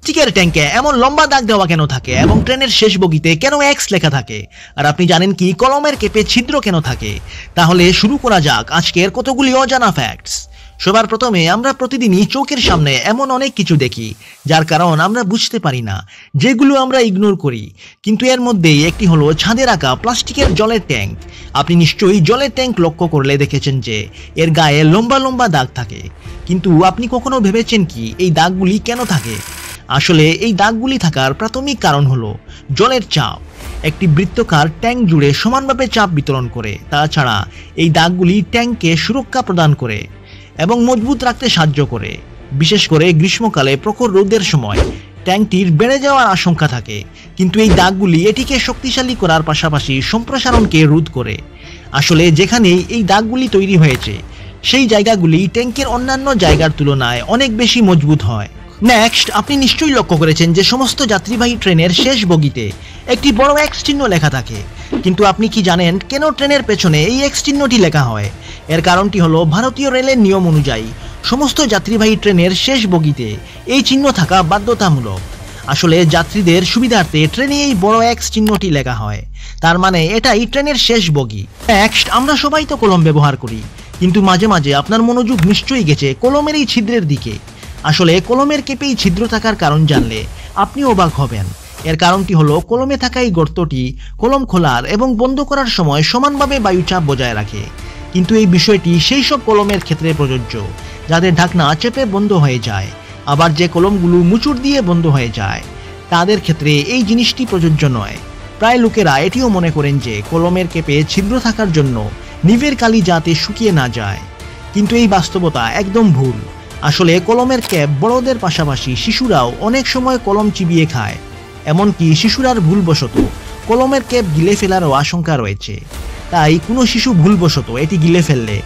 প্লাস্টিকের ট্যাঙ্কে এমন লম্বা দাগ দেওয়া কেন থাকে এবং ট্রেনের শেষ বগিতে কেন এক্স লেখা থাকে? আর আপনি জানেন কি কলমের কেপে ছিদ্র কেন থাকে? তাহলে শুরু করা যাক আজকের কতগুলি অজানা ফ্যাক্টস। সবার প্রথমে আমরা প্রতিদিনই চোখের সামনে এমন অনেক কিছু দেখি যার কারণ আমরা বুঝতে পারি না, যেগুলো আমরা ইগনোর করি। কিন্তু এর মধ্যেই একটি হলো ছাদে রাখা প্লাস্টিকের জলের ট্যাঙ্ক। আপনি নিশ্চয়ই জলের ট্যাঙ্ক লক্ষ্য করলে দেখেছেন যে এর গায়ে লম্বা লম্বা দাগ থাকে। কিন্তু আপনি কখনো ভেবেছেন কি এই দাগগুলি কেন থাকে? আসলে এই দাগগুলি থাকার প্রাথমিক কারণ হলো জলের চাপ। একটি বৃত্তাকার ট্যাঙ্ক জুড়ে সমানভাবে চাপ বিতরণ করে। তাছাড়া এই দাগগুলি ট্যাঙ্ককে সুরক্ষা প্রদান করে এবং মজবুত রাখতে সাহায্য করে। বিশেষ করে গ্রীষ্মকালে প্রখর রোদের সময় ট্যাঙ্কটির বেড়ে যাওয়ার আশঙ্কা থাকে। কিন্তু এই দাগগুলি এটিকে শক্তিশালী করার পাশাপাশি সম্প্রসারণকে রোধ করে। আসলে যেখানেই এই দাগগুলি তৈরি হয়েছে সেই জায়গাগুলি ট্যাঙ্কের অন্যান্য জায়গার তুলনায় অনেক বেশি মজবুত হয়। নেক্সট, আপনি নিশ্চয়ই লক্ষ্য করেছেন যে সমস্ত যাত্রীবাহী ট্রেনের শেষ বগিতে একটি বড় এক্স চিহ্ন লেখা থাকে। কিন্তু আপনি কি জানেন কেন ট্রেনের পেছনে এই এক্স চিহ্নটি লেখা হয়? এর কারণটি হলো ভারতীয় রেলের নিয়ম অনুযায়ী সমস্ত যাত্রীবাহী ট্রেনের শেষ বগিতে এই চিহ্ন থাকা বাধ্যতামূলক। আসলে যাত্রীদের সুবিধার্থে ট্রেনে এই বড় এক্স চিহ্নটি লেখা হয়। তার মানে এটাই ট্রেনের শেষ বগি। নেক্সট, আমরা সবাই তো কলম ব্যবহার করি, কিন্তু মাঝে মাঝে আপনার মনোযোগ নিশ্চয়ই গেছে কলমের এই ছিদ্রের দিকে। আসলে কলমের কেপেই ছিদ্র থাকার কারণ জানলে আপনি অবাক হবেন। এর কারণটি হলো কলমে থাকা এই গর্তটি কলম খোলার এবং বন্ধ করার সময় সমানভাবে বায়ুচাপ বজায় রাখে। কিন্তু এই বিষয়টি সেই সব কলমের ক্ষেত্রে প্রযোজ্য যাদের ঢাকনা চেপে বন্ধ হয়ে যায়। আবার যে কলমগুলো মুচুর দিয়ে বন্ধ হয়ে যায় তাদের ক্ষেত্রে এই জিনিসটি প্রযোজ্য নয়। প্রায় লোকেরা এটিও মনে করেন যে কলমের কেপে ছিদ্র থাকার জন্য নিভের কালি যাতে শুকিয়ে না যায়। কিন্তু এই বাস্তবতা একদম ভুল। আসলে কলমের ক্যাপ বড়দের পাশাপাশি শিশুরাও অনেক সময় কলম চিবিয়ে খায়। এমনকি শিশুরার ভুলবশত কলমের ক্যাপ গিলে ফেলারও আশঙ্কা রয়েছে। তাই কোনো শিশু ভুলবশত এটি গিলে ফেললে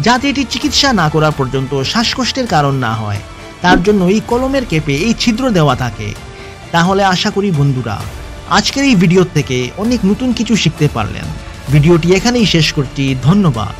যাতে এটি চিকিৎসা না করা পর্যন্ত শ্বাসকষ্টের কারণ না হয়, তার জন্য এই কলমের ক্যাপে এই ছিদ্র দেওয়া থাকে। তাহলে আশা করি বন্ধুরা আজকের এই ভিডিও থেকে অনেক নতুন কিছু শিখতে পারলেন। ভিডিওটি এখানেই শেষ করছি। ধন্যবাদ।